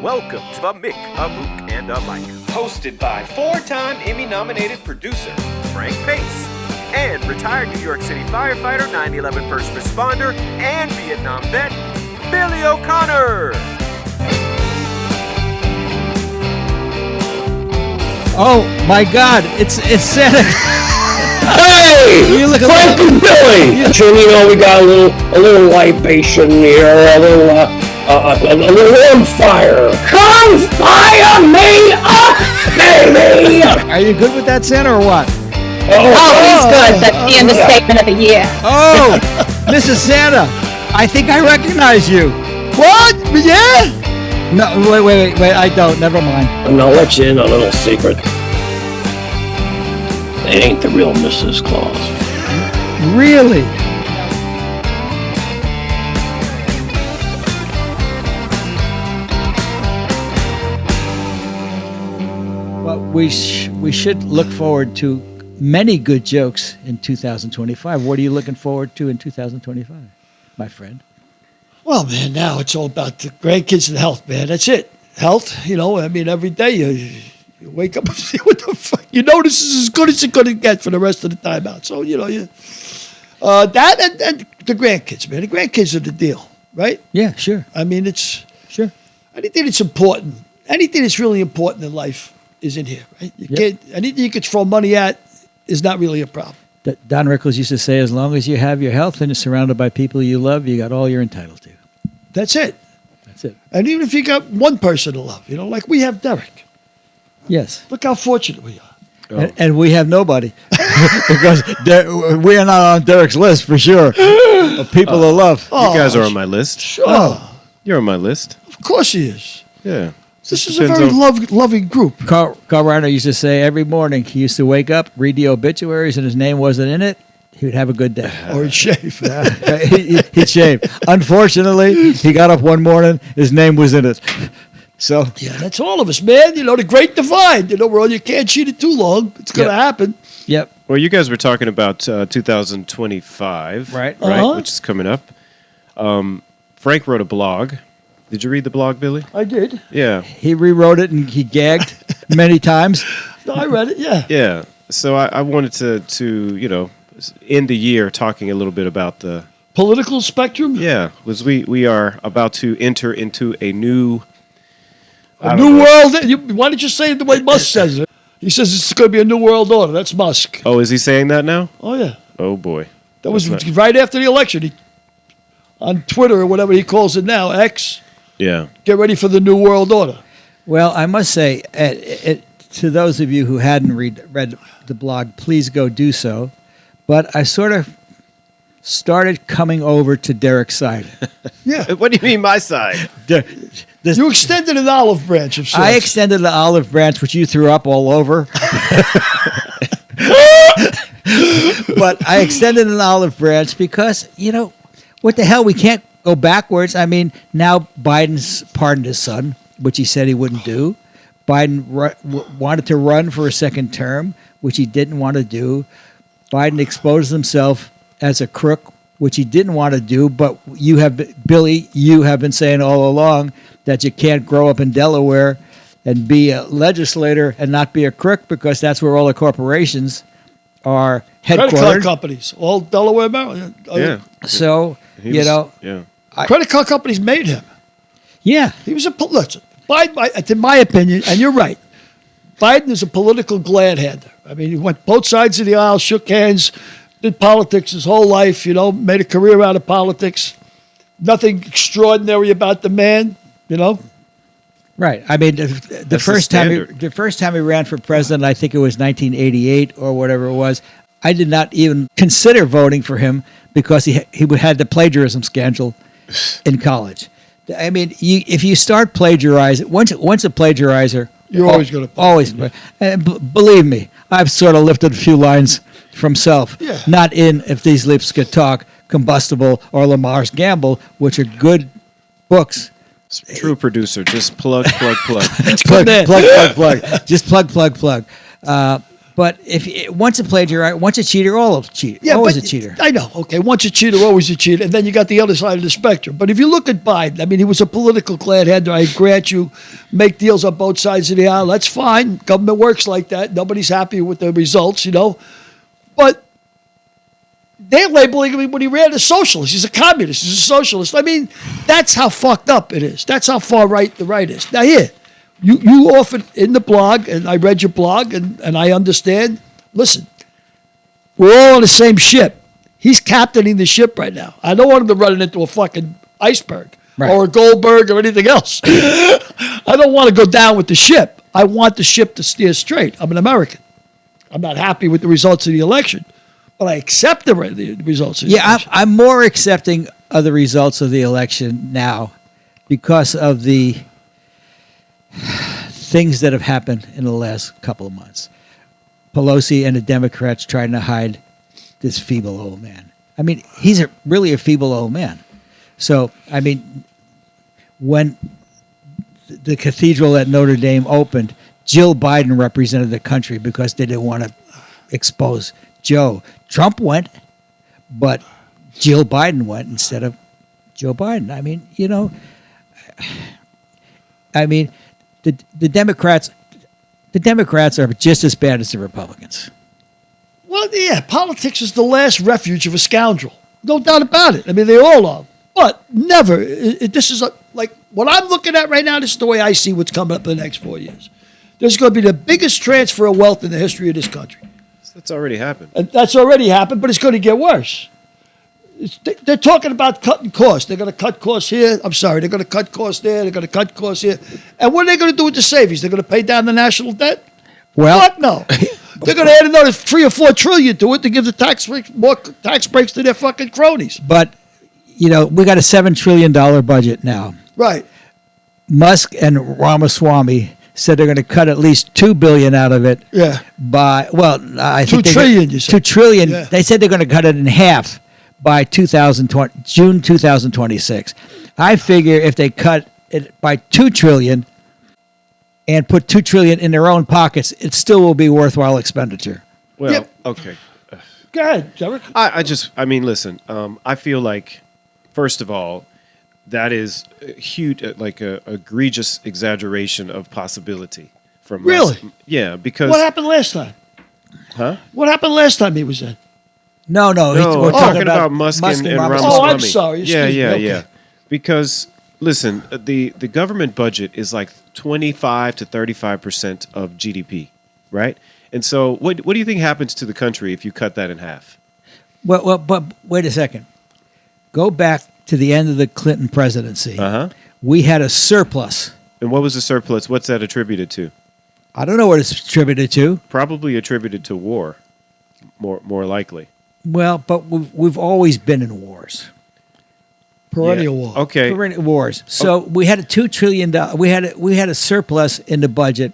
welcome to the Mick, a Mook, and a Mike. Hosted by four-time Emmy-nominated producer Frank Pace and retired New York City firefighter, 9/11 first responder, and Vietnam vet, Billy O'Connor. Oh my God! It's Santa. Hey, You look Frank and Billy. Sure, you know we got a little libation here, a little warm fire. Come fire me up, baby. Are you good with that, Santa, or what? Oh, he's good. That's the understatement of the year. Oh, Mrs. Santa, I think I recognize you. What? Yeah? No, wait. I don't. Never mind. I'm gonna let you in on a little secret. They ain't the real Mrs. Claus. Really? Well, we should look forward to many good jokes in 2025. What are you looking forward to in 2025, my friend? Well, man, now it's all about the grandkids and health, man. That's it. Health, I mean, every day you wake up and see what the fuck. You know this is as good as it's going to get for the rest of the time out. So, that and the grandkids, man. The grandkids are the deal, right? Yeah, sure. I mean, it's Sure. anything that's important, anything that's really important in life is in here, right? Anything you could throw money at is not really a problem. Don Rickles used to say, as long as you have your health and you're surrounded by people you love, you got all you're entitled to. That's it. That's it. And even if you got one person to love, like we have Derek. Yes. Look how fortunate we are. Oh. And we have nobody because we are not on Derek's list for sure of people to love. Oh, You guys are on my list. Sure. Oh. You're on my list. Of course he is. Yeah. This is a depends very on- loving group. Carl Reiner used to say every morning he used to wake up, read the obituaries, and his name wasn't in it, he would have a good day. Or he'd shave. He'd shave. Unfortunately, he got up one morning, his name was in it. So Yeah, that's all of us, man. The great divide. You can't cheat it too long. It's going to happen. yep. Well, you guys were talking about 2025, Right. Uh-huh. Which is coming up. Frank wrote a blog. Did you read the blog, Billy? I did. Yeah. He rewrote it and he gagged many times. No, I read it, yeah. Yeah. So I wanted to end the year talking a little bit about the Political spectrum? was we are about to enter into a new A new world. Why did you say it the way Musk says it? He says it's going to be a new world order. That's Musk. Oh, is he saying that now? Oh, yeah. Oh boy. That was That's not- right after the election. On Twitter or whatever he calls it now, X, Yeah. get ready for the new world order. Well, I must say, to those of you who hadn't read the blog, please go do so. But I sort of started coming over to Derek's side. Yeah. What do you mean my side? You extended an olive branch of sorts. I extended the olive branch, which you threw up all over. But I extended an olive branch because, what the hell? We can't go backwards. I mean, now Biden's pardoned his son, which he said he wouldn't do. Biden wanted to run for a second term, which he didn't want to do. Biden exposed himself as a crook, which he didn't want to do. But Billy, you have been saying all along that you can't grow up in Delaware and be a legislator and not be a crook because that's where all the corporations are Credit card headquartered. companies, all Delaware, Maryland. Yeah. So, Yeah. Credit card companies made him. yeah. He was listen, Biden, in my opinion, and you're right, Biden is a political glad-hander. I mean, he went both sides of the aisle, shook hands, did politics his whole life, made a career out of politics. Nothing extraordinary about the man, Right. I mean, the first time he ran for president, I think it was 1988 or whatever it was. I did not even consider voting for him because he had the plagiarism scandal in college. I mean, if you start plagiarizing, once a plagiarizer, You're always going to always. And believe me, I've sort of lifted a few lines from self. Yeah. Not in If These Lips Could Talk, Combustible, or Lamar's Gamble, which are good books. True producer. Just plug. Plug. Just plug. But once a plagiarist, once a cheater, all of cheat. Yeah, always a but cheater. I know. Okay, once a cheater, always a cheater. And then you got the other side of the spectrum. But if you look at Biden, I mean, he was a political glad-hander. I grant you, make deals on both sides of the aisle. That's fine. Government works like that. Nobody's happy with the results, But they're labeling him when he ran as socialist. He's a communist. He's a socialist. I mean, that's how fucked up it is. That's how far right the right is. Now, here, you often in the blog, and I read your blog, and I understand. Listen, we're all on the same ship. He's captaining the ship right now. I don't want him to run it into a fucking iceberg or a Goldberg or anything else. I don't want to go down with the ship. I want the ship to steer straight. I'm an American. I'm not happy with the results of the election, but I accept the results of the election. I'm more accepting of the results of the election now because of the things that have happened in the last couple of months. Pelosi and the Democrats trying to hide this feeble old man. I mean, he's really a feeble old man. So, I mean, when the cathedral at Notre Dame opened, Jill Biden represented the country because they didn't want to expose Joe. Trump went, but Jill Biden went instead of Joe Biden. I mean, the Democrats are just as bad as the Republicans. Well, yeah, politics is the last refuge of a scoundrel. No doubt about it. I mean, they all are. But never. This is like what I'm looking at right now. This is the way I see what's coming up in the next 4 years. There's going to be the biggest transfer of wealth in the history of this country. That's already happened. And that's already happened, but it's going to get worse. They're talking about cutting costs. They're going to cut costs here. I'm sorry. They're going to cut costs there. They're going to cut costs here. And what are they going to do with the savings? They're going to pay down the national debt? Well, Fuck no. They're going to add another $3 or $4 trillion to it to give the more tax breaks to their fucking cronies. But, we got a $7 trillion budget now. Right. Musk and Ramaswamy said they're going to cut at least $2 billion out of it. Yeah. I think $2 trillion, you said. $2 trillion. Yeah. They said they're going to cut it in half by June 2026. I figure if they cut it by $2 trillion and put $2 trillion in their own pockets, it still will be worthwhile expenditure. Well, Yep. okay. Go ahead, Derek. Listen, I feel like, first of all, that is a huge, like a egregious exaggeration of possibility from Really? Yeah, because What happened last time? Huh? What happened last time he was in? No, we're talking about Musk and Ramaswamy. Oh, I'm sorry. Excuse me. Okay. Yeah. Because listen, the government budget is like 25 to 35% of GDP, right? And so, what do you think happens to the country if you cut that in half? Well, but wait a second. Go back to the end of the Clinton presidency. We had a surplus. And what was the surplus? What's that attributed to? I don't know what it's attributed to. Probably attributed to war, more likely. Well, but we've always been in wars. Perennial war. Okay. Perennial wars. So we had a $2 trillion. We had a surplus in the budget,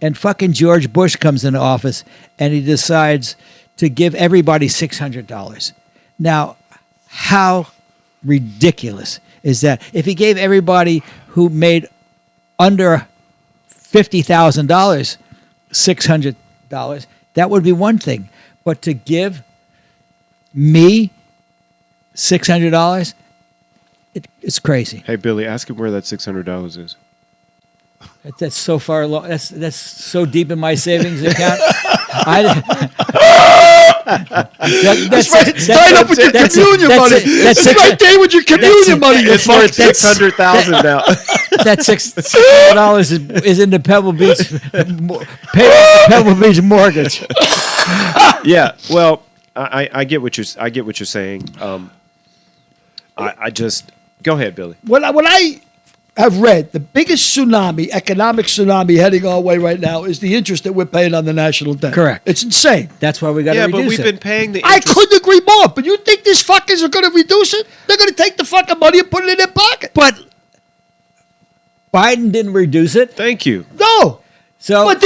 and fucking George Bush comes into office, and he decides to give everybody $600. Now, how ridiculous is that? If he gave everybody who made under $50,000 $600, that would be one thing. But to give me $600, it's crazy. Hey, Billy, ask him where that $600 is. That's so far along. That's so deep in my savings account. That's right up with your communion money. It's right there with your communion money. It's worth $600,000 now. That $600 is in the Pebble Beach mortgage. Yeah, well, I get what you're saying. I just go ahead, Billy. When I have read, the biggest economic tsunami heading our way right now is the interest that we're paying on the national debt. Correct. It's insane. That's why we got to reduce it. Yeah, but we've been paying the I interest. couldn't agree more. But you think these fuckers are going to reduce it? They're going to take the fucking money and put it in their pocket. But Biden didn't reduce it. Thank you. No. So, But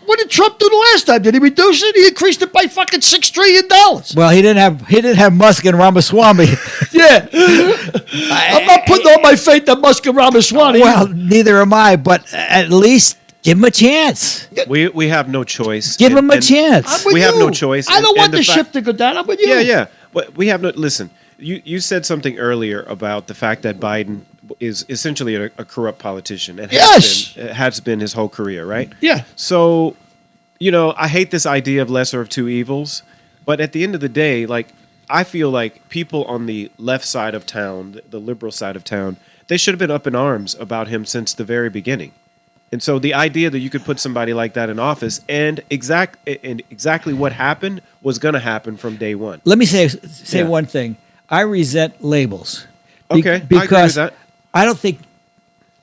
what did Trump do the last time? Did he reduce it? He increased it by fucking $6 trillion. well, he didn't have Musk and Ramaswamy. Yeah. I'm not putting all my faith on Musk and Ramaswamy. Well, neither am I. But at least Give him a chance. We have no choice. Give him a I'm chance. with We have you. no choice. I don't And want the the fact- ship to go down. I'm with you. Yeah. But we have no. Listen, you said something earlier about the fact that Biden is essentially a corrupt politician and has been his whole career, right? Yeah. So, I hate this idea of lesser of two evils, but at the end of the day, like I feel like people on the left side of town, the liberal side of town, they should have been up in arms about him since the very beginning. And so the idea that you could put somebody like that in office and exactly what happened was going to happen from day one. Let me say Yeah. one thing. I resent labels. Okay, I agree with because that. I don't think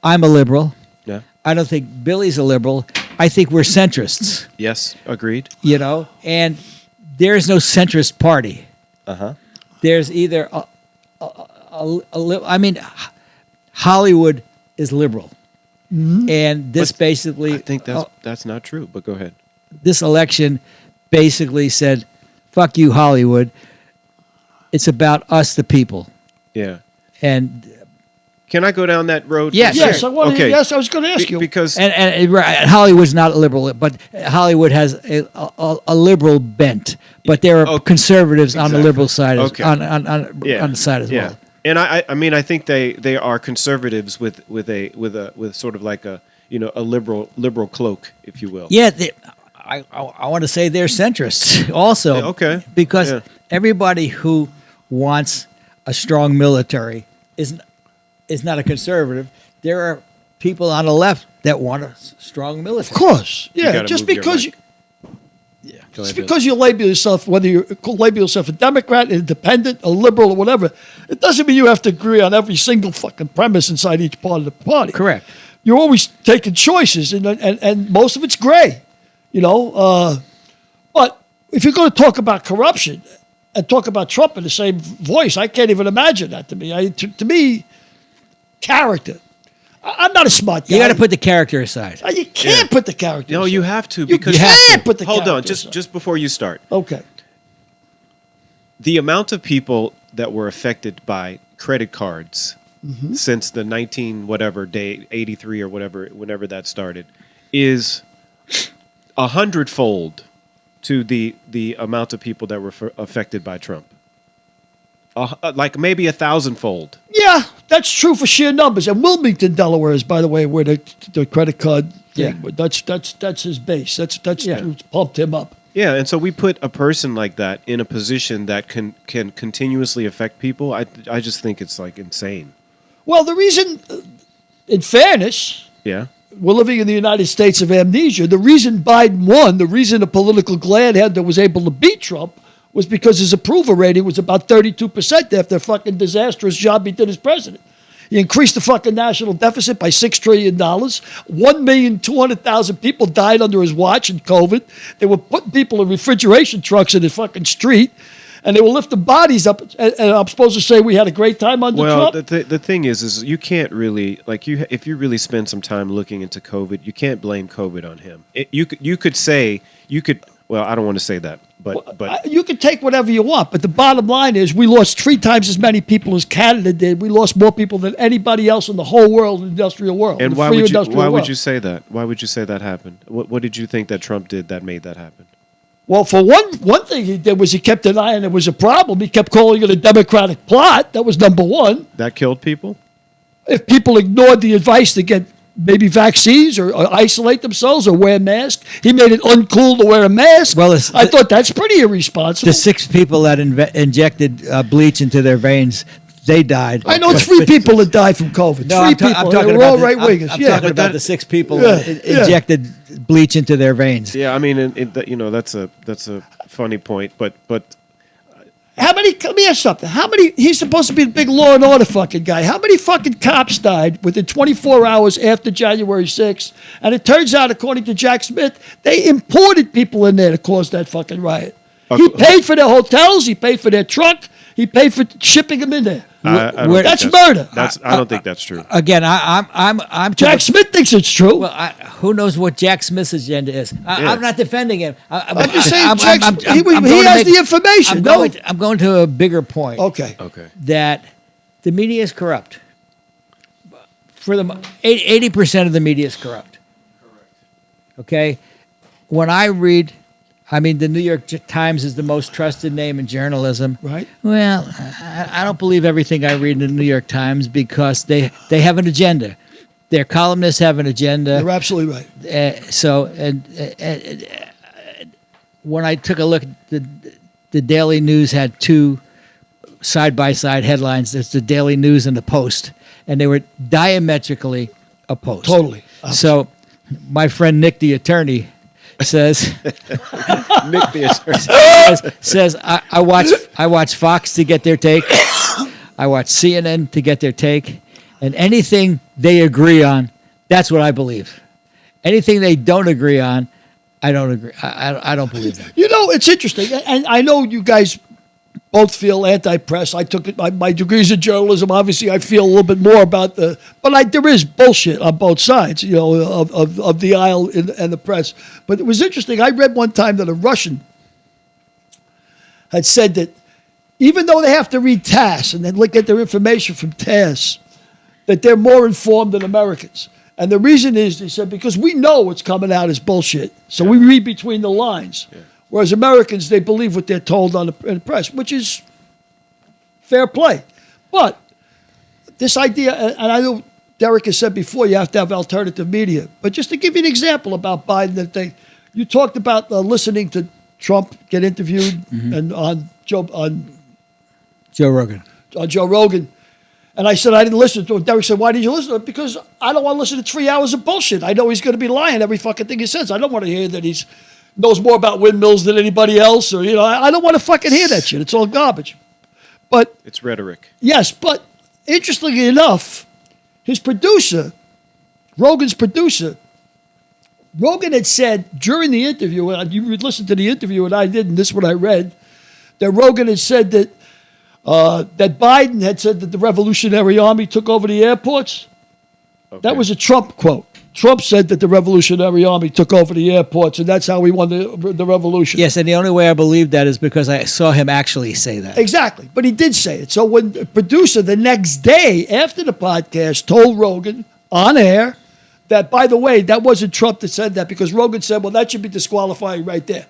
I'm a liberal. Yeah. I don't think Billy's a liberal. I think we're centrists, Yes, agreed. and there's no centrist party. Uh-huh. There's either I mean, Hollywood is liberal. And this basically, I think that's not true, but go ahead. this election basically said, fuck you, Hollywood. It's about us, the people. Yeah. And Can I go down that road? Yes, for a Yes, second? I wanted. Okay. Yes, I was going to ask you. Because and Hollywood's not liberal, but Hollywood has a liberal bent. But there are Okay. conservatives on the Exactly. liberal side, Okay. on the side as well. And I mean, I think they are conservatives with sort of like a liberal cloak, if you will. Yeah, I want to say they're centrists also. Yeah, okay. Because Yeah. everybody who wants a strong military is not a conservative. There are people on the left that want a strong military. Of course. Yeah. gotta Just move your because mic. you. Go Just ahead, because you label yourself, whether you label yourself a Democrat, independent, a liberal, or whatever, it doesn't mean you have to agree on every single fucking premise inside each part of the party. Correct. You're always taking choices, and most of it's gray, But if you're going to talk about corruption and talk about Trump in the same voice, I can't even imagine that to me. To me, character. I'm not a smart guy. You got to put the character aside. You can't put the character. No, aside. you have to You because can't put the hold on, character just aside. just before you start, Okay. the amount of people that were affected by credit cards since the 83 or whenever that started is 100-fold to the amount of people that were affected by Trump. Like maybe 1,000-fold. Yeah, that's true for sheer numbers. And Wilmington, Delaware, is, by the way, where the credit card thing. Yeah. That's his base. That's Yeah. what's pumped him up. Yeah, and so we put a person like that in a position that can continuously affect people. I just think it's like insane. Well, the reason, in fairness, Yeah. we're living in the United States of amnesia. The reason Biden won, the reason a political gladhead that was able to beat Trump was because his approval rating was about 32% after the fucking disastrous job he did as president. He increased the fucking national deficit by $6 trillion. 1,200,000 people died under his watch in COVID. They were putting people in refrigeration trucks in the fucking street, and they were lifting bodies up. And I'm supposed to say we had a great time under Well, Trump? the thing is you can't really if you really spend some time looking into COVID, you can't blame COVID on him. Well, I don't want to say that, but You can take whatever you want, but the bottom line is we lost 3 times as many people as Canada did. We lost more people than anybody else in the whole world, the industrial world. and the why free would you industrial world. say that? Why would you say that happened? What did you think that Trump did that made that happen? Well, for one thing he did was he kept denying it was a problem. He kept calling it a Democratic plot. That was number one. That killed people? If people ignored the advice to get maybe vaccines or isolate themselves or wear masks, he made it uncool to wear a mask. Well, I thought that's pretty irresponsible. The 6 people that injected bleach into their veins, they died. I know 3 people that died from COVID. No, 3 I'm people. talking They were all about right wingers. I'm Yeah, talking but about the 6 people Yeah, that yeah. injected bleach into their veins. Yeah, I mean, that's a funny point, but how many? Let me ask you something. How many? He's supposed to be the big law and order fucking guy. How many fucking cops died within 24 hours after January 6th? And it turns out, according to Jack Smith, they imported people in there to cause that fucking riot. He paid for their hotels. He paid for their truck. He paid for shipping them in there. I don't Where- think That's murder. I don't think that's true. Again, I'm Jack Smith thinks it's true. Well, who knows what Jack Smith's agenda is? I'm not defending him. I'm just saying Jack- he going has to the information, I'm going to a bigger point. Okay. That the media is corrupt. For the 80% of the media is corrupt. Okay, when I read, I mean, the New York Times is the most trusted name in journalism. Right. Well, I don't believe everything I read in the New York Times because they have an agenda. Their columnists have an agenda. You're absolutely right. When I took a look, the Daily News had two side-by-side headlines. There's the Daily News and the Post, and they were diametrically opposed. Totally. So my friend Nick, the attorney, says, I watch Fox to get their take. I watch CNN to get their take. And anything they agree on, that's what I believe. Anything they don't agree on, I don't agree. I don't believe that. You know, it's interesting. And I know you guys both feel anti-press. I took my degrees in journalism. Obviously, I feel a little bit more about there is bullshit on both sides, you know, of the aisle and the press. But it was interesting. I read one time that a Russian had said that even though they have to read TASS and then get their information from TASS, that they're more informed than Americans. And the reason is, they said, because we know what's coming out is bullshit. So we read between the lines. Yeah. Whereas Americans, they believe what they're told in the press, which is fair play. But this idea, and I know Derek has said before, you have to have alternative media. But just to give you an example about Biden and thing, you talked about listening to Trump get interviewed and on Joe Rogan. On Joe Rogan. And I said, I didn't listen to it. Derek said, why did you listen to it? Because I don't want to listen to 3 hours of bullshit. I know he's going to be lying every fucking thing he says. I don't want to hear that he knows more about windmills than anybody else. Or, you know, I don't want to fucking hear that shit. It's all garbage. But it's rhetoric. Yes, but interestingly enough, his producer, Rogan's producer, Rogan had said during the interview, and you would listen to the interview, and I didn't, this is what I read, that Rogan had said that that Biden had said that the Revolutionary Army took over the airports. Okay. That was a Trump quote. Trump said that the Revolutionary Army took over the airports, and that's how we won the revolution. Yes, and the only way I believe that is because I saw him actually say that. Exactly, but he did say it. So when the producer the next day after the podcast told Rogan on air that, by the way, that wasn't Trump that said that, because Rogan said, well, that should be disqualifying right there.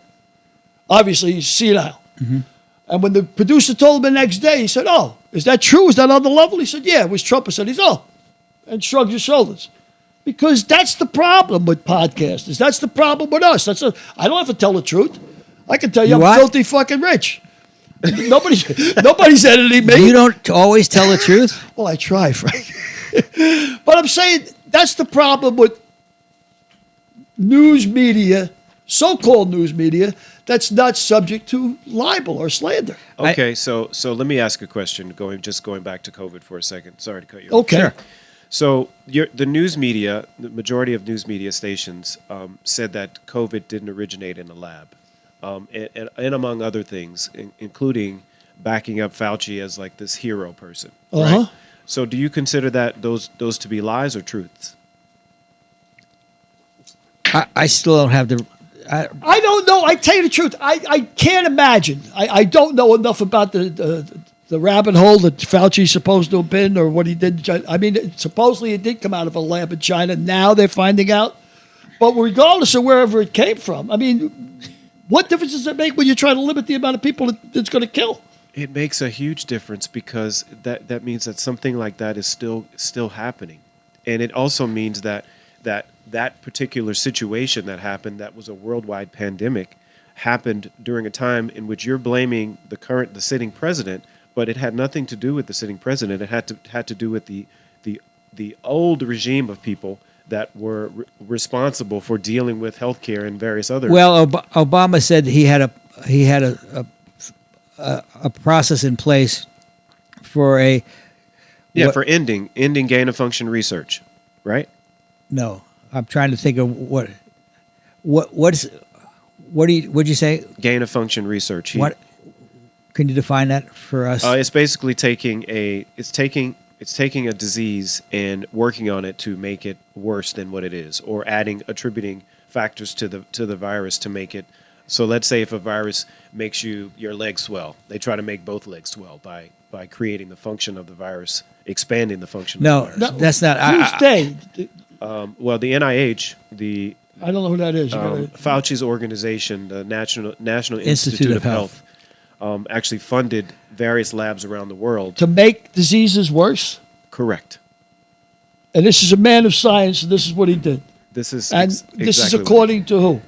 Obviously, he's senile. Mm-hmm. And when the producer told him the next day, he said, oh, is that true? Is that on the level? He said, yeah, it was Trump. I said, and shrugged his shoulders. Because that's the problem with podcasters. That's the problem with us. I don't have to tell the truth. I can tell you I'm filthy fucking rich. Nobody's editing me. You don't always tell the truth? Well, I try, Frank. But I'm saying that's the problem with news media, so-called news media, that's not subject to libel or slander. Okay, so let me ask a question. Going back to COVID for a second. Sorry to cut you off. Okay. Sure. So the news media, the majority of news media stations said that COVID didn't originate in a lab, and among other things, including backing up Fauci as like this hero person. Uh-huh. Right? So do you consider that those to be lies or truths? I still don't have the. I don't know. I tell you the truth. I can't imagine. I don't know enough about the rabbit hole that Fauci's supposed to have been, or what he did. I mean, supposedly it did come out of a lab in China. Now they're finding out. But regardless of wherever it came from, I mean, what difference does it make when you try to limit the amount of people it's going to kill? It makes a huge difference, because that means that something like that is still happening, and it also means that particular situation that happened, that was a worldwide pandemic, happened during a time in which you're blaming the sitting president, but it had nothing to do with the sitting president. It had to do with the old regime of people that were responsible for dealing with healthcare and various other. Well, Obama said he had a process in place for for ending gain of function research, right? No, I'm trying to think of what'd you say? Gain of function research. What? Can you define that for us? It's basically taking a disease and working on it to make it worse than what it is, or attributing factors to the virus to make it. So let's say if a virus makes your legs swell, they try to make both legs swell by creating the function of the virus, expanding the function of the virus. No, that's not. Who's they? Well, the NIH, the I don't know who that is. Fauci's organization, the National Institute of Health, actually funded various labs around the world To make diseases worse? Correct. And this is a man of science, and this is what he did. This is And this is according to who?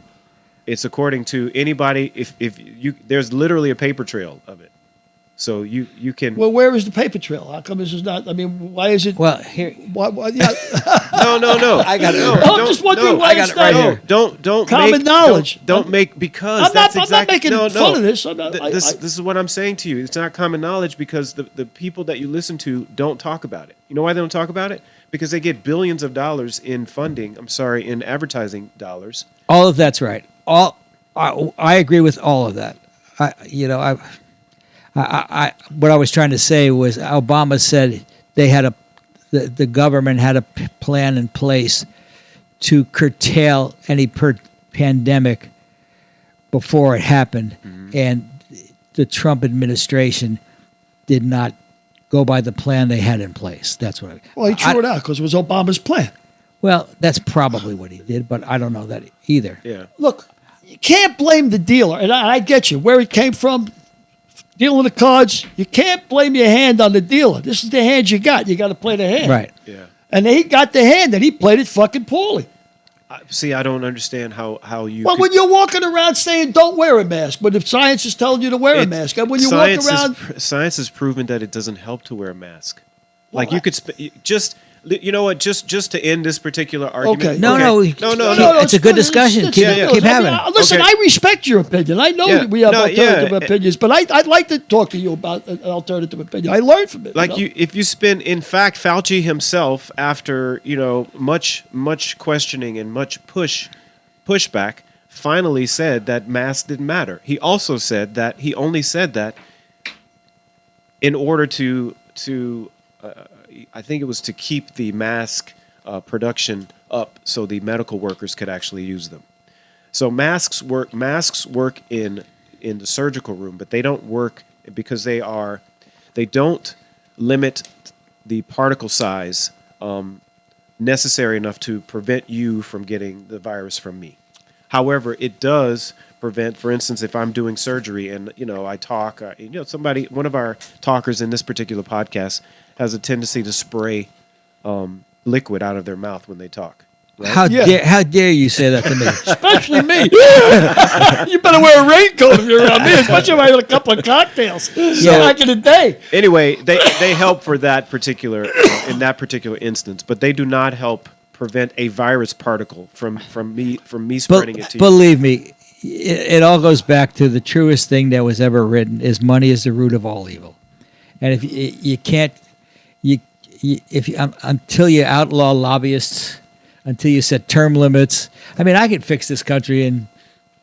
It's according to anybody. If you, there's literally a paper trail of it, so you can. Well, where is the paper trail? How come this is not? I mean, why is it? Well, here. Why, yeah. No. I got it. I'm just wondering why I got it's it right not here. Don't common make, knowledge. Don't make because I'm that's not exactly making no, fun no. of this. I'm not, This is what I'm saying to you. It's not common knowledge because the people that you listen to don't talk about it. You know why they don't talk about it? Because they get billions of dollars in funding. In advertising dollars. All of that's right. I agree with all of that. What I was trying to say was Obama said they had the government had a plan in place to curtail any pandemic before it happened, and the Trump administration did not go by the plan they had in place. That's what. Well, he threw it out because it was Obama's plan. Well, that's probably what he did, but I don't know that either. Yeah. Look, you can't blame the dealer, and I get you where it came from. Dealing the cards, you can't blame your hand on the dealer. This is the hand you got. You got to play the hand. Right. Yeah. And he got the hand, and he played it fucking poorly. See, I don't understand how you. Well, when you're walking around saying don't wear a mask, but if science is telling you to wear a mask, and when you walk around, science has proven that it doesn't help to wear a mask. Like you could just. You know what? Just to end this particular argument. Okay. No. It's a good discussion. Keep having it. Listen, Okay. I respect your opinion. I know that we have alternative opinions, but I'd like to talk to you about an alternative opinion. I learned from it. If you spend, in fact, Fauci himself, after much questioning and much pushback, finally said that masks didn't matter. He also said that he only said that in order to I think it was to keep the mask production up so the medical workers could actually use them. So masks work in the surgical room, but they don't work because they don't limit the particle size necessary enough to prevent you from getting the virus from me. However, it does prevent, for instance, if I'm doing surgery and I talk, one of our talkers in this particular podcast has a tendency to spray liquid out of their mouth when they talk. Right? How dare you say that to me? Especially me. You better wear a raincoat if you're around me, especially if I had a couple of cocktails back in the day. Anyway, they help for that particular in that particular instance, but they do not help prevent a virus particle from me spreading it to you. Believe me, it all goes back to the truest thing that was ever written: is money is the root of all evil. And if you can't, until you outlaw lobbyists, until you set term limits. I mean, I could fix this country in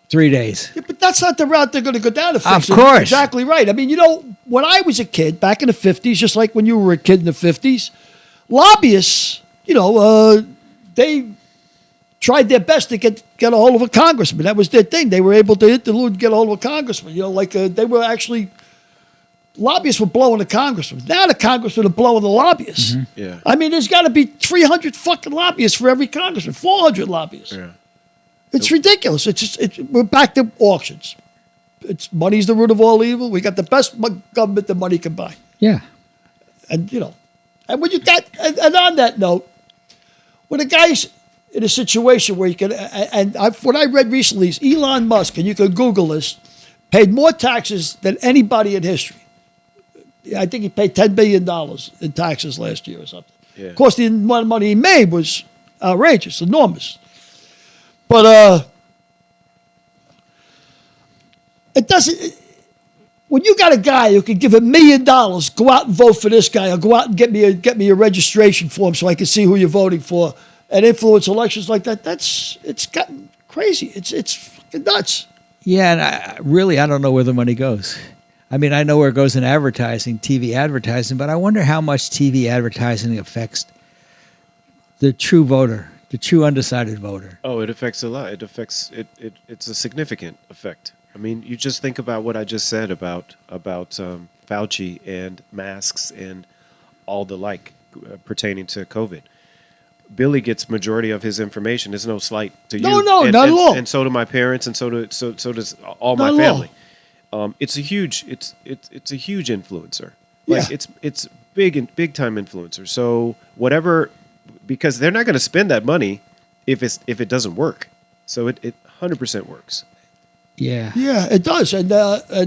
3 days. Yeah, but that's not the route they're going to go down to fix it. Of course. Exactly right. I mean, when I was a kid, back in the 50s, just like when you were a kid in the 50s, lobbyists, they tried their best to get a hold of a congressman. That was their thing. They were able to interlude and get a hold of a congressman. They were actually... Lobbyists were blowing the congressmen. Now the congressmen are blowing the lobbyists. Mm-hmm. Yeah. I mean, there's got to be 300 fucking lobbyists for every congressman, 400 lobbyists. Yeah. It's ridiculous. We're back to auctions. Money's the root of all evil. We got the best government that money can buy. Yeah. And, and when you got, and on that note, when a guy's in a situation where you can, what I read recently is Elon Musk, and you can Google this, paid more taxes than anybody in history. I think he paid $10 billion in taxes last year or something. Yeah. Of course, the amount of money he made was outrageous, enormous. But it doesn't. When you got a guy who can give $1 million, go out and vote for this guy, or go out and get me a registration form so I can see who you're voting for, and influence elections like that, it's gotten crazy. It's fucking nuts. Yeah, and I don't know where the money goes. I mean, I know where it goes in advertising, TV advertising, but I wonder how much TV advertising affects the true voter, the true undecided voter. Oh, it affects a lot. It affects it. It's a significant effect. I mean, you just think about what I just said about Fauci and masks and all the like pertaining to COVID. Billy gets majority of his information. There's no slight to you. No, and, not at all. And so do my parents, and so does all Not my at all. family. It's a huge influencer. Yeah. Like it's big time influencer. So whatever, because they're not going to spend that money if it doesn't work. So it 100% works. Yeah. Yeah, it does, and I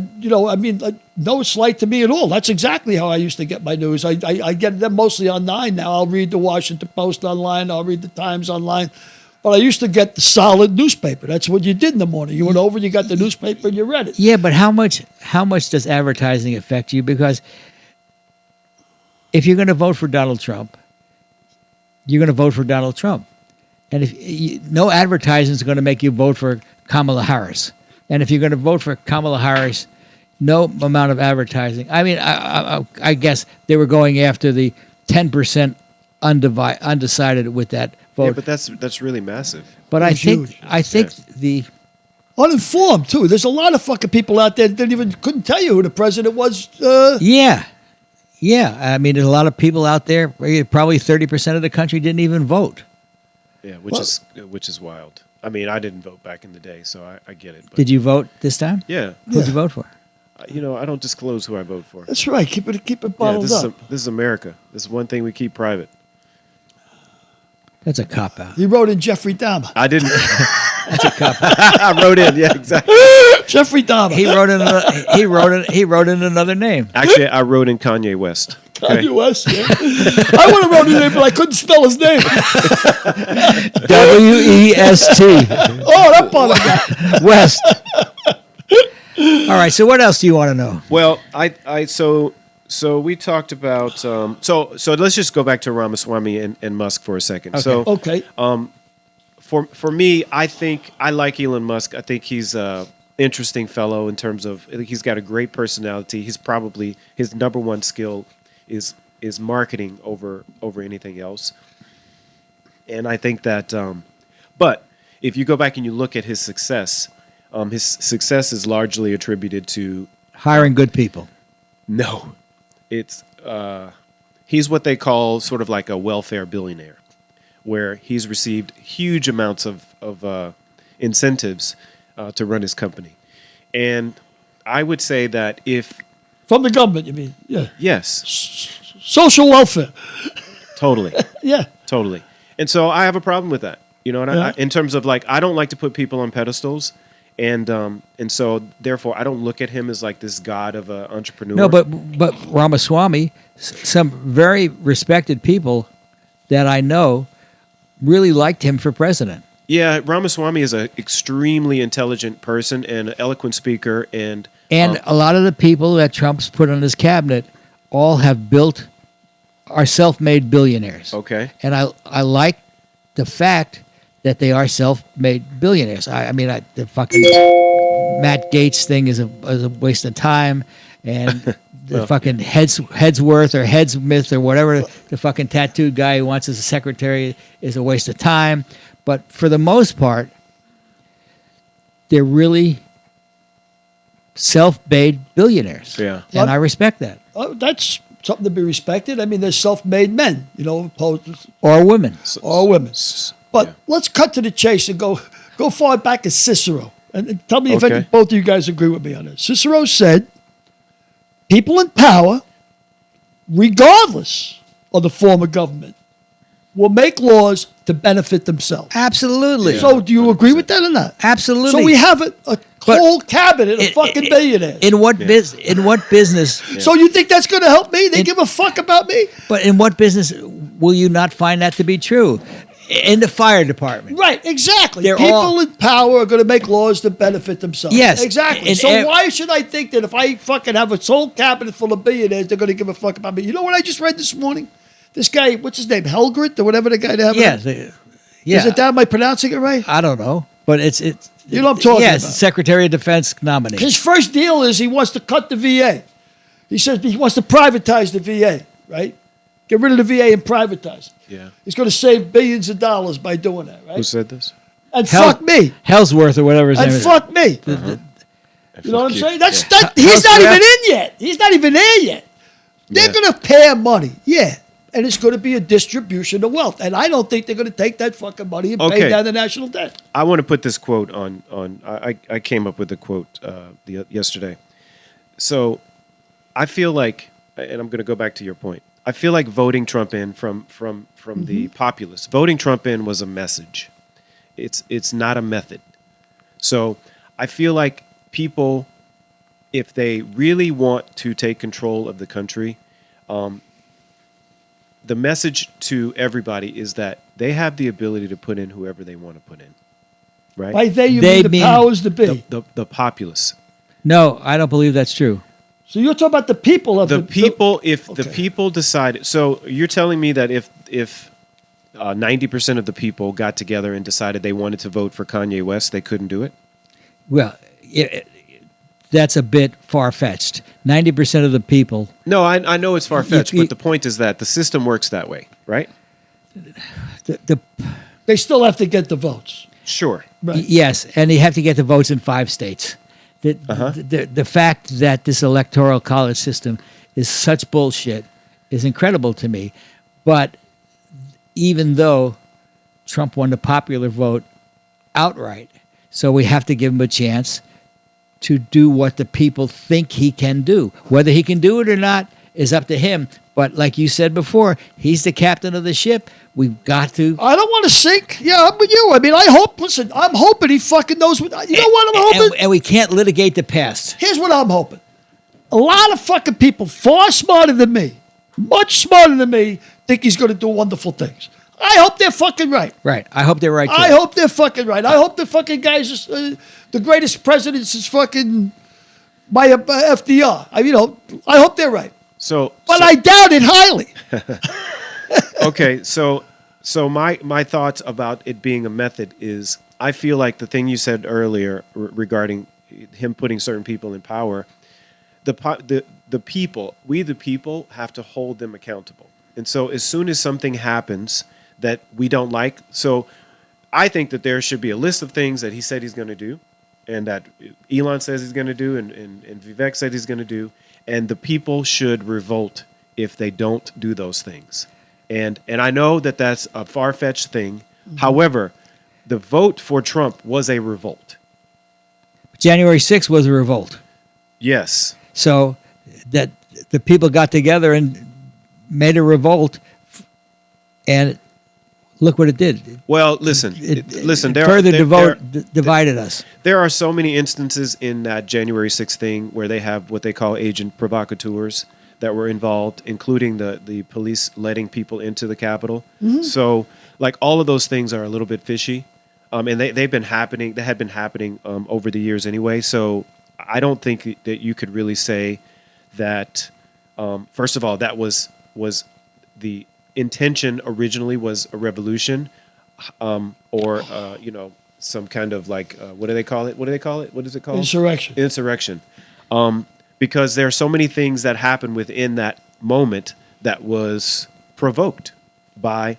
mean, no slight to me at all. That's exactly how I used to get my news. I get them mostly online now. I'll read the Washington Post online. I'll read the Times online. But I used to get the solid newspaper. That's what you did in the morning. You went over, you got the newspaper, and you read it. Yeah, but how much does advertising affect you? Because if you're going to vote for Donald Trump, you're going to vote for Donald Trump. And no advertising is going to make you vote for Kamala Harris. And if you're going to vote for Kamala Harris, no amount of advertising. I mean, I guess they were going after the 10% undecided with that vote. Yeah, but that's really massive. But It's huge. I think the Uninformed, too. There's a lot of fucking people out there that couldn't tell you who the president was. yeah. I mean, there's a lot of people out there. Probably 30% of the country didn't even vote. Yeah, which is wild. I mean, I didn't vote back in the day, so I get it. But Did you vote this time? Yeah. Who'd you vote for? I don't disclose who I vote for. That's right. Keep it bottled up. This is America. This is one thing we keep private. That's a cop out. He wrote in Jeffrey Dahmer. I didn't. That's a cop. I wrote in. Yeah, exactly. Jeffrey Dahmer. He wrote in another name. Actually, I wrote in Kanye West. Okay. Kanye West, yeah. I would have wrote his name, but I couldn't spell his name. WEST. Oh, that part of that. West. All right. So what else do you want to know? Well, so we talked about so let's just go back to Ramaswamy and Musk for a second. Okay. So Okay. for me, I think I like Elon Musk. I think he's a interesting fellow in terms of I think he's got a great personality. He's probably his number one skill is marketing over anything else. And I think that but if you go back and you look at his success is largely attributed to Hiring good people. no. It's he's what they call sort of like a welfare billionaire, where he's received huge amounts of incentives to run his company. And I would say that if From the government, you mean? Yeah. yes, Social welfare. totally, Yeah. totally. And so I have a problem with that. You know, and Yeah. in terms of like I don't like to put people on pedestals. And so therefore I don't look at him as like this god of an entrepreneur. No, but Ramaswamy, some very respected people that I know really liked him for president. yeah, Ramaswamy is an extremely intelligent person and an eloquent speaker, and A lot of the people that Trump's put on his cabinet all are self-made billionaires. okay. And I like the fact that they are self-made billionaires. I mean, the fucking Matt Gates thing is a waste of time, and the fucking Headsworth or Headsmith or whatever the fucking tattooed guy who wants as a secretary is a waste of time. But for the most part, they're really self-made billionaires. Yeah. And I respect that. That's something to be respected. I mean, there's self-made men, opposed Or women. or women. But yeah. let's cut to the chase and go far back as Cicero. And tell me if Okay. both of you guys agree with me on this. Cicero said, people in power, regardless of the form of government, will make laws to benefit themselves. Absolutely. So do you agree with that or not? Absolutely. So we have a whole cabinet of fucking billionaires. In what business? So you think that's going to help me? They give a fuck about me? But in what business will you not find that to be true? In the fire department. Right, exactly. They're People all- in power are going to make laws to benefit themselves. Yes. Exactly. And So ev- why should I think that if I fucking have a whole cabinet full of billionaires, they're going to give a fuck about me? You know what I just read this morning? This guy, what's his name? Helgert or whatever the guy they have. Yeah. Is it that? Am I pronouncing it right? I don't know. But it's You know what I'm talking yes, about. Secretary of Defense nominee. His first deal is he wants to cut the VA. He says he wants to privatize the VA, right? Get rid of the VA and privatize it. Yeah. He's going to save billions of dollars by doing that, right? Who said this? And fuck me. Hellsworth or whatever his name And is. fuck me. You know what I'm saying? That's that. He's How's not that? even in yet. He's not even there yet. They're Yeah. going to pay him money. Yeah. and it's going to be a distribution of wealth. And I don't think they're going to take that fucking money and pay Okay. down the national debt. I want to put this quote on. I came up with the quote yesterday. So I feel like, and I'm going to go back to your point. I feel like voting Trump in from the populace. Voting Trump in was a message. It's not a method. So I feel like people, if they really want to take control of the country, the message to everybody is that they have the ability to put in whoever they want to put in, right? By they, you They mean the mean powers to be. The populace. No, I don't believe that's true. So you're talking about the people of The people, if the Okay. people decided, so you're telling me that if 90% of the people got together and decided they wanted to vote for Kanye West, they couldn't do it? Well, that's a bit far-fetched. 90% of the people. No, I know it's far-fetched, You- but the point is that the system works that way, right? They still have to get the votes. Sure. Right. Yes, and you have to get the votes in 5 states. The fact that this electoral college system is such bullshit is incredible to me. But even though Trump won the popular vote outright, so we have to give him a chance to do what the people think he can do. Whether he can do it or not is up to him. But like you said before, he's the captain of the ship. We've got to. I don't want to sink. Yeah, I'm with you. I mean, I'm hoping he fucking knows what. You know what I'm hoping? And we can't litigate the past. Here's what I'm hoping. A lot of fucking people far smarter than me, much smarter than me, think he's going to do wonderful things. I hope they're fucking right. Right. I hope they're right, too. I hope they're fucking right. I hope the fucking guy's just, the greatest president is fucking by FDR. I hope they're right. But I doubt it highly. Okay, so my thoughts about it being a method is, I feel like the thing you said earlier regarding him putting certain people in power, the people, we the people have to hold them accountable. And so as soon as something happens that we don't like, so I think that there should be a list of things that he said he's going to do, and that Elon says he's going to do, and Vivek said he's going to do, and the people should revolt if they don't do those things. And I know that that's a far-fetched thing. Mm-hmm. However, the vote for Trump was a revolt. January 6th was a revolt. Yes. So that the people got together and made a revolt, and look what it did. Well, listen. Divided us. There are so many instances in that January 6th thing where they have what they call agent provocateurs that were involved, including the police letting people into the Capitol. Mm-hmm. So, like, all of those things are a little bit fishy, and they've been happening. They had been happening over the years anyway. So, I don't think that you could really say that. First of all, that was the intention originally was a revolution, or some kind of like what do they call it? What is it called? Insurrection. Because there are so many things that happen within that moment that was provoked by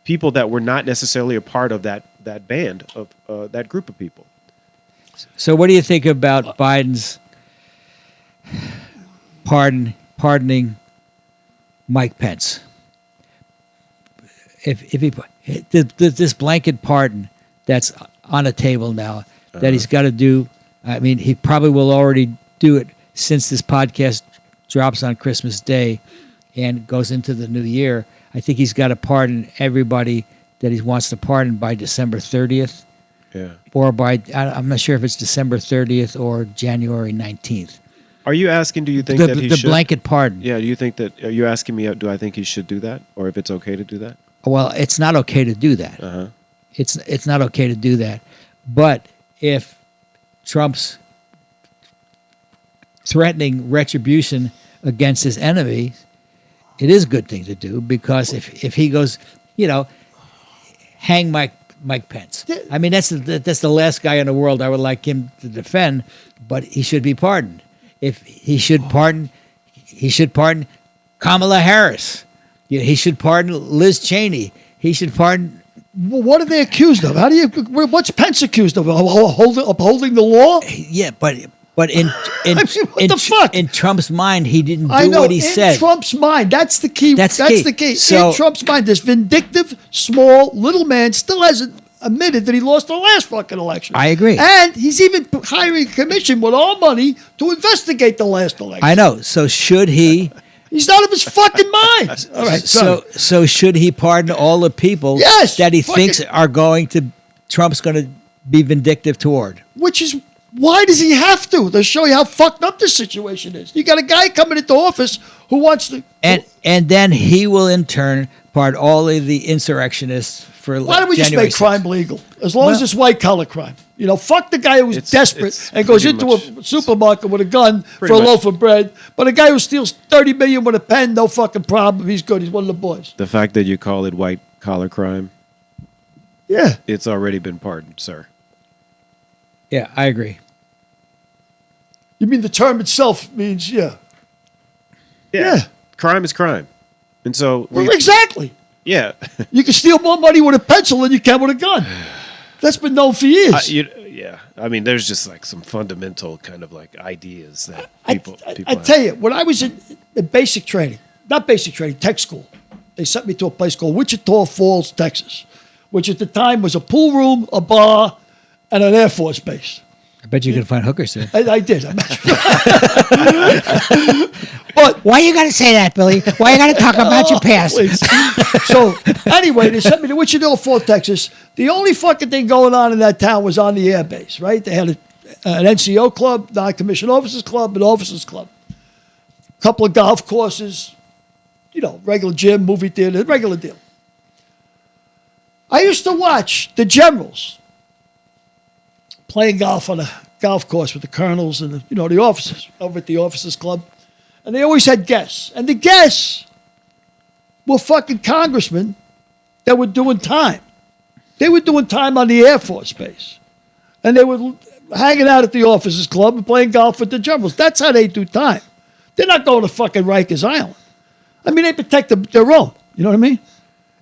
people that were not necessarily a part of that band of that group of people. So what do you think about Biden's pardoning Mike Pence? If he this blanket pardon that's on the table now that he's got to do, I mean, he probably will already do it since this podcast drops on Christmas Day and goes into the new year. I think he's got to pardon everybody that he wants to pardon by December 30th. Yeah. Or I'm not sure if it's December 30th or January 19th. Are you asking, do you think that he should? The blanket pardon. Yeah, do you think that, are you asking me, do I think he should do that? Or if it's okay to do that? Well, it's not okay to do that. Uh-huh. It's not okay to do that. But if Trump's threatening retribution against his enemies, it is a good thing to do, because if he goes, hang Mike Pence. I mean, that's the last guy in the world I would like him to defend, but he should be pardoned. If he should pardon Kamala Harris. He should pardon Liz Cheney. He should pardon. Well, what are they accused of? What's Pence accused of? Upholding the law? Yeah, but But in what the fuck? in Trump's mind, he didn't do I know. what he in said. Trump's mind, that's the key. That's the key. So- in Trump's mind, this vindictive, small, little man still hasn't admitted that he lost the last fucking election. I agree. And he's even hiring a commission with all money to investigate the last election. I know. So should he? He's out of his fucking mind. All right. So should he pardon all the people Yes, that he fuck thinks it. are going to? Trump's going to be vindictive toward. Which is, why does he have to? To show you how fucked up this situation is. You got a guy coming into office who wants to. And then he will in turn pardon all of the insurrectionists for. Why don't we just January make crime 6th? legal? As long as Well- it's white collar crime. You know, fuck the guy who's It's desperate and goes pretty into much- a supermarket with a gun for a pretty much- loaf of bread. But a guy who steals $30 million with a pen, no fucking problem. He's good. He's one of the boys. The fact that you call it white collar crime, Yeah. it's already been pardoned, sir. Yeah, I agree. You mean the term itself means, yeah. Yeah. Crime is crime. And so, Well, exactly. yeah. You can steal more money with a pencil than you can with a gun. That's been known for years. Yeah. I mean, there's just like some fundamental kind of like ideas that I people have. tell you, when I was in basic training, not basic training, tech school, they sent me to a place called Wichita Falls, Texas, which at the time was a pool room, a bar, and an Air Force base. I bet you can find hookers there. I did. But Why you got to say that, Billy? Why you got to talk about your past? please. So anyway, they sent me to Wichita Falls, Texas. The only fucking thing going on in that town was on the air base, right? They had an NCO club, non-commissioned officers club, an officers club. A couple of golf courses, you know, regular gym, movie theater, regular deal. I used to watch the generals playing golf on a golf course with the colonels and the officers over at the officers club. And they always had guests. And the guests were fucking congressmen that were doing time. They were doing time on the Air Force Base. And they were hanging out at the officers club and playing golf with the generals. That's how they do time. They're not going to fucking Rikers Island. I mean, they protect their own. You know what I mean?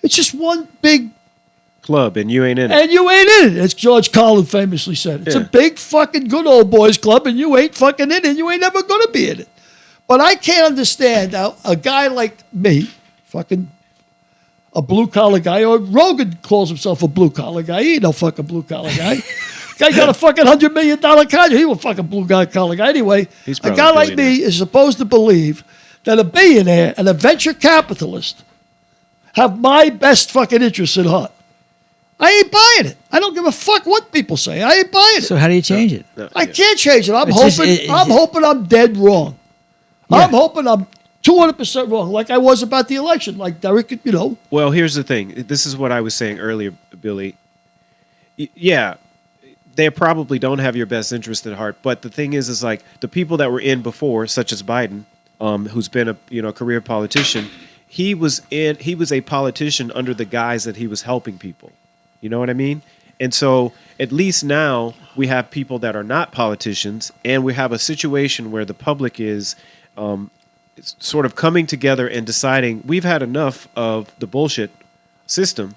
It's just one big, Club, and you ain't in it. and you ain't in it, as George Carlin famously said. It's a Yeah. big fucking good old boys club, and you ain't fucking in it, and you ain't never going to be in it. But I can't understand how a guy like me, fucking a blue-collar guy, or Rogan calls himself a blue-collar guy. He ain't no fucking blue-collar guy. Guy got a fucking $100 million contract. He was a fucking blue-collar guy. Anyway, He's a probably guy a like me billionaire. is supposed to believe that a billionaire and a venture capitalist have my best fucking interests at heart. I ain't buying it. I don't give a fuck what people say. I ain't buying it. So how do you change it? I can't change it. I'm It's hoping. just- I'm hoping I'm dead wrong. Yeah. I'm hoping I'm 200% wrong, like I was about the election. Like Derek, Well, here's the thing. This is what I was saying earlier, Billy. Yeah, they probably don't have your best interest at heart. But the thing is like the people that were in before, such as Biden, who's been a career politician. He was a politician under the guise that he was helping people. You know what I mean? And so at least now we have people that are not politicians, and we have a situation where the public is sort of coming together and deciding we've had enough of the bullshit system,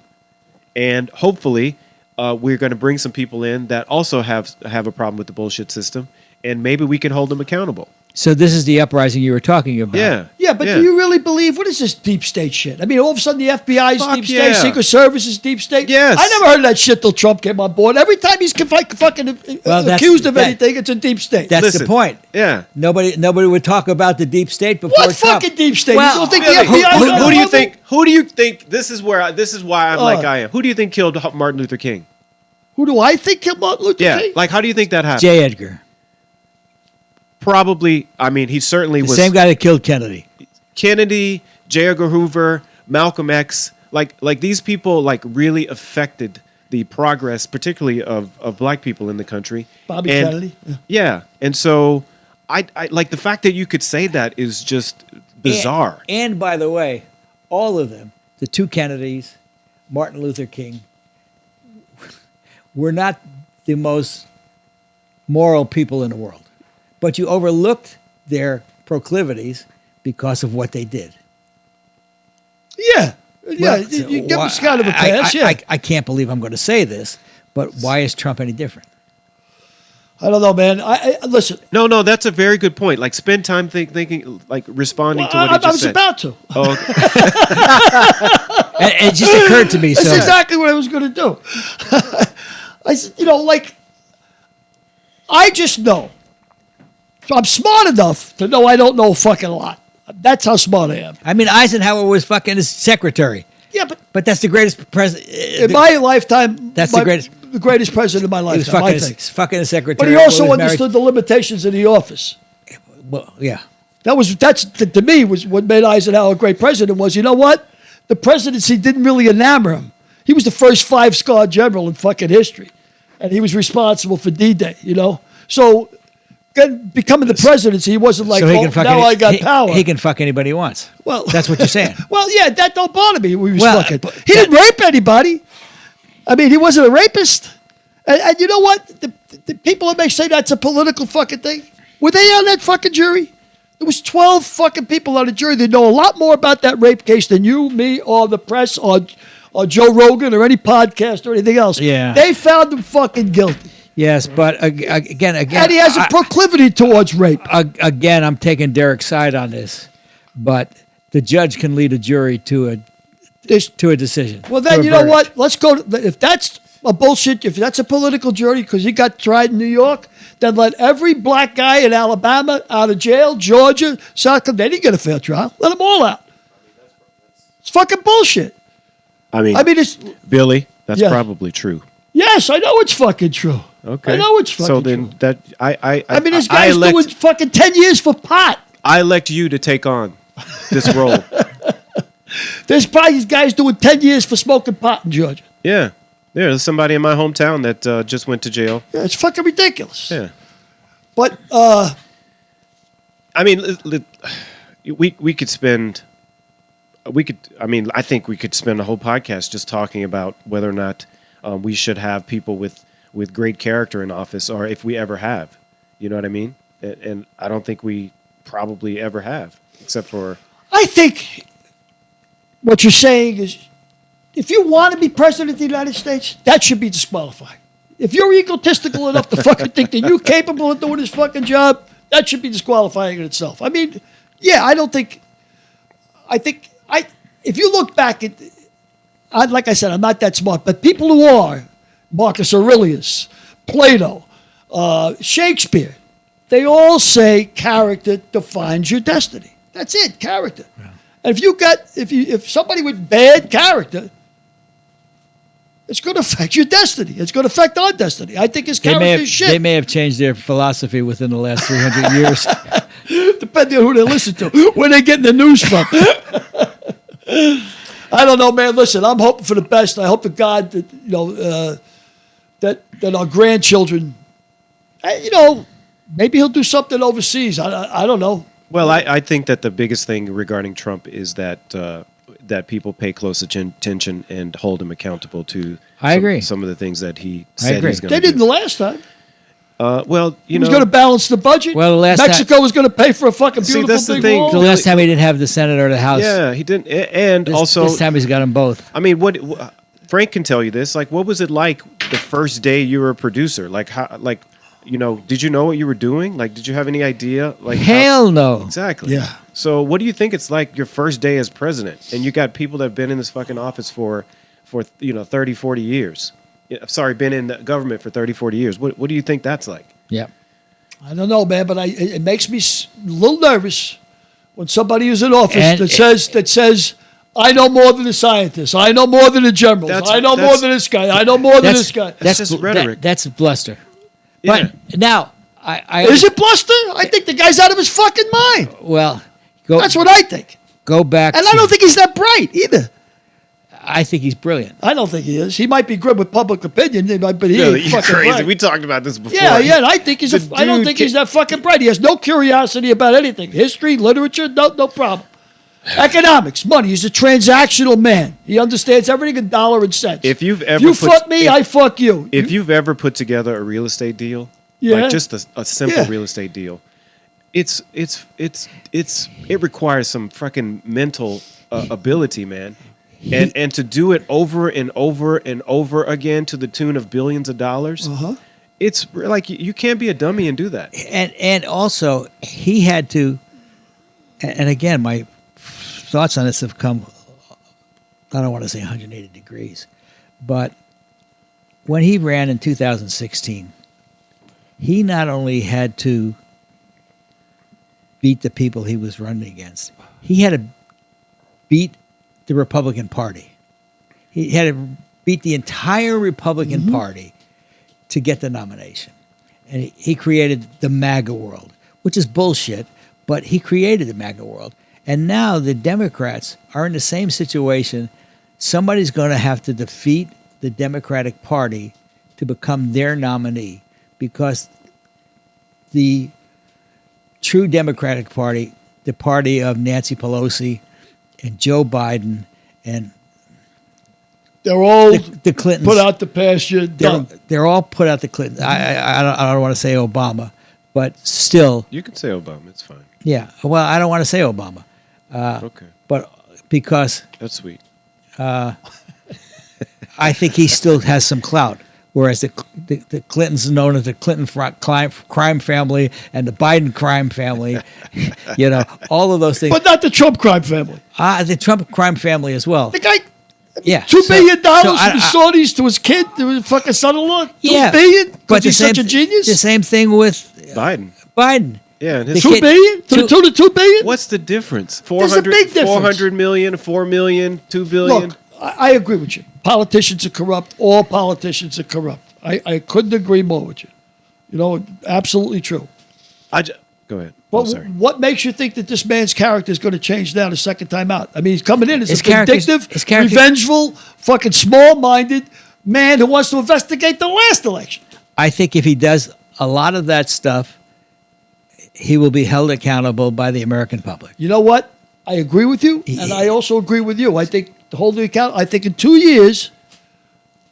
and hopefully we're going to bring some people in that also have a problem with the bullshit system, and maybe we can hold them accountable. So this is the uprising you were talking about. Yeah. but do you really believe, what is this deep state shit? I mean, all of a sudden the FBI is Fuck deep yeah. state, Secret Service is deep state. Yes. I never heard of that shit till Trump came on board. Every time he's fucking accused of anything, it's a deep state. That's Listen, the point. Yeah. Nobody would talk about the deep state before what Trump. fucking deep state? Well, you don't think Billy, the FBI is on who do you level? think? Who do you think? This is why I'm like I am. Who do you think killed Martin Luther King? Who do I think killed Martin Luther Yeah, King? like how do you think that happened? J. Edgar, Probably. I mean, he certainly the was. same guy that killed Kennedy. Kennedy, J. Edgar Hoover, Malcolm X. Like these people like really affected the progress, particularly of black people in the country. Bobby And- Kennedy. Yeah. Yeah, and so I like the fact that you could say that is just bizarre. And by the way, all of them, the two Kennedys, Martin Luther King, were not the most moral people in the world. But you overlooked their proclivities because of what they did. Yeah. Yeah. Well, you give why- us kind of a pass, yeah. I can't believe I'm going to say this, but why is Trump any different? I don't know, man. I listen. No, that's a very good point. Like, spend time thinking, like, responding to what he I just was said. about to. Oh, okay. And it just occurred to me. That's So exactly what I was going to do. I said, like, I just know. So I'm smart enough to know I don't know a fucking lot. That's how smart I am. I mean, Eisenhower was fucking his secretary. Yeah, but That's the greatest president. in my lifetime, That's the greatest. the greatest president of my He was lifetime, I fucking, think. fucking a secretary. But he also was married- understood the limitations of the office. Well, yeah. That's to me was what made Eisenhower a great president. Was, you know what, the presidency didn't really enamor him. He was the first 5-star general in fucking history, and he was responsible for D-Day. You know, so becoming the presidency, he wasn't like, So he well, can fuck now I got power. He can fuck anybody he wants. Well, That's what you're saying. Well, yeah, that don't bother me. He was Well, fucking. but He didn't rape anybody. I mean, he wasn't a rapist. And you know what? The people that may say that's a political fucking thing, were they on that fucking jury? There was 12 fucking people on the jury that know a lot more about that rape case than you, me, or the press, or Joe Rogan, or any podcast, or anything else. Yeah. They found him fucking guilty. Yes, but again, And he has a proclivity towards rape. again, I'm taking Derek's side on this, but the judge can lead a jury to a decision. Well, to then a you know verdict. what? Let's go. If that's a bullshit, if that's a political jury because he got tried in New York, then let every black guy in Alabama out of jail, Georgia, South Carolina. They didn't get a fair trial. Let them all out. It's fucking bullshit. I mean, it's Billy, that's Yeah. probably true. yes, I know it's fucking true. Okay. I know it's fucking So then true. that I mean, this guy's doing fucking 10 years for pot. I elect you to take on this role. There's probably these guys doing 10 years for smoking pot in Georgia. Yeah. There's somebody in my hometown that just went to jail. Yeah, it's fucking ridiculous. Yeah. But I mean, we could spend. I think we could spend a whole podcast just talking about whether or not we should have people with great character in office, or if we ever have. You know what I mean? And I don't think we probably ever have, except for. I think what you're saying is, if you want to be president of the United States, that should be disqualified. If you're egotistical enough to fucking think that you're capable of doing this fucking job, that should be disqualifying in itself. I mean, yeah, if you look back at, like I said, I'm not that smart, but people who are, Marcus Aurelius, Plato, Shakespeare, they all say character defines your destiny. That's it, character. Yeah. And if somebody with bad character, it's going to affect your destiny. It's going to affect our destiny. I think his character is shit. They may have changed their philosophy within the last 300 years. Depending on who they listen to, where they getting the news from. I don't know, man. Listen, I'm hoping for the best. I hope to God that that our grandchildren, maybe he'll do something overseas. I don't know. Well, I think that the biggest thing regarding Trump is that that people pay close attention and hold him accountable to. I agree. Some of the things that he said agree. he's going to They do. didn't the last time. Well, He was going to balance the budget. Well, the last Mexico was going to pay for a fucking See, beautiful that's the big thing. wall. The last time he didn't have the Senate or the House. Yeah, he didn't. And also, this time he's got them both. I mean, Frank can tell you this. Like, what was it like the first day you were a producer? Like, how? Like, did you know what you were doing? Like, did you have any idea? Like, Hell no. Exactly. Yeah. So, what do you think it's like your first day as president? And you got people that have been in this fucking office for 30, 40 years. Sorry, been in the government for 30, 40 years. What do you think that's like? Yeah. I don't know, man, but it makes me a little nervous when somebody who's in office And that says, I know more than the scientists. I know more than the generals. I know more than this guy. I know more than this guy. That's just rhetoric. That's bluster. Yeah. But now, I Is it bluster? I think the guy's out of his fucking mind. well, That's what I think. go back. And I don't think he's that bright either. I think he's brilliant. I don't think he is. He might be good with public opinion, but he ain't You're fucking crazy. bright. We talked about this before. Yeah. And I think I don't think he's that fucking bright. He has no curiosity about anything. History, literature, no problem. Economics, money. He's a transactional man. He understands everything in dollar and cents. If you've ever you fuck me, I fuck you. If you've ever put together a real estate deal, Yeah. like just a simple Yeah. real estate deal, it requires some fucking mental ability, man. And to do it over and over and over again to the tune of billions of dollars, it's like you can't be a dummy and do that. And also he had to, and again, my thoughts on this have come, I don't want to say 180 degrees, but when he ran in 2016, he not only had to beat the people he was running against, he had to beat the Republican Party. He had to beat the entire Republican Party to get the nomination. And he created the MAGA world, which is bullshit, but he created the MAGA world. And now the Democrats are in the same situation. Somebody's going to have to defeat the Democratic Party to become their nominee, because the true Democratic Party, the party of Nancy Pelosi and Joe Biden and They're all the Clintons, put out the pasture. Done. they're all put out the Clintons. I don't want to say Obama, but still, You can say Obama. It's fine. yeah. Well, I don't want to say Obama, Okay, but because that's sweet. I think he still has some clout. Whereas the Clintons are known as the Clinton crime family and the Biden crime family, you know, all of those things. But not the Trump crime family. The Trump crime family as well. The guy, Yeah, $2 billion so from the Saudis to his kid, to his fucking son-in-law. Yeah, $2 billion? but Because he's such a genius? The same thing with Biden. Biden. Yeah, and The his kid- $2 billion? To the tune of $2 billion? what's the difference? There's a big difference. 400 million, 4 million, 2 billion. Look, I agree with you. Politicians are corrupt. All politicians are corrupt. I couldn't agree more with you. You know, absolutely true. Go ahead. But I'm sorry. what makes you think that this man's character is going to change now the second time out? I mean, he's coming in as His a character's- vindictive, his character- revengeful, fucking small-minded man who wants to investigate the last election. I think if he does a lot of that stuff, he will be held accountable by the American public. You know what? I agree with you, and I also agree with you. I think the holding account. I think in 2 years,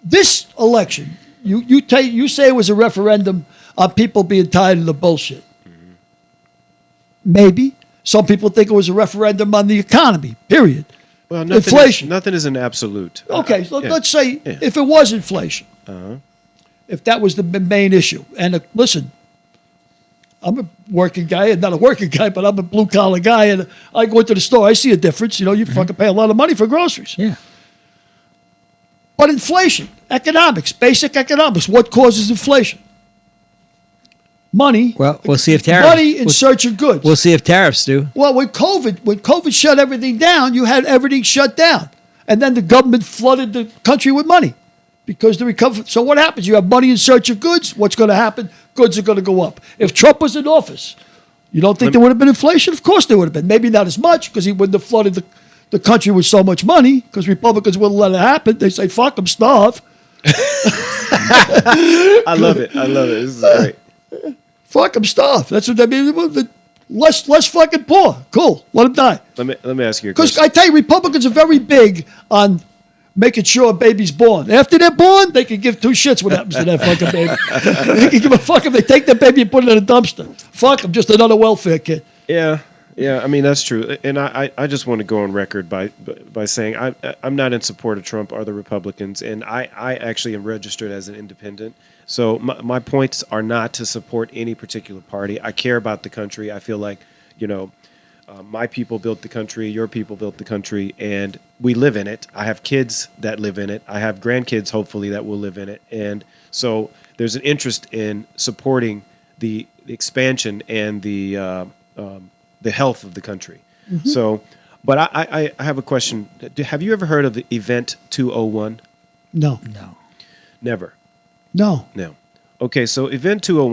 this election, you say it was a referendum on people being tired of the bullshit. Maybe some people think it was a referendum on the economy. Period. Well, Inflation. Nothing is an absolute. Okay, so Yeah. let's say Yeah. if it was inflation, if that was the main issue. And listen, I'm a working guy, and not a working guy, but I'm a blue collar guy, and I go into the store. I see a difference. You know, you fucking pay a lot of money for groceries. Yeah. But inflation, economics, basic economics, what causes inflation? Money. Well, we'll see if tariffs. Money in search of goods. We'll see if tariffs do. Well, when COVID shut everything down, you had everything shut down. And then the government flooded the country with money because the recovery. So what happens? You have money in search of goods. What's going to happen? Goods are going to go up. If Trump was in office, you don't think there would have been inflation? Of course there would have been. Maybe not as much because he wouldn't have flooded the country with so much money because Republicans wouldn't let it happen. They say, fuck them, starve. I love it. This is great. Fuck them, starve. That's what they mean. Less fucking poor. Cool. Let them die. Let me ask you a Because question. I tell you, Republicans are very big on making sure a baby's born. After they're born, they can give two shits what happens to that fucking baby. They can give a fuck if they take that baby and put it in a dumpster. Fuck them, just another welfare kid. Yeah. I mean that's true, and I just want to go on record by saying I'm not in support of Trump or the Republicans, and I actually am registered as an independent. So my points are not to support any particular party. I care about the country. I feel like, my people built the country, your people built the country, and we live in it. I have kids that live in it. I have grandkids, hopefully, that will live in it. And so there's an interest in supporting the expansion and the health of the country. Mm-hmm. So, but I have a question. Have you ever heard of the Event 201? No. No. Never. No. No. Okay, so Event 201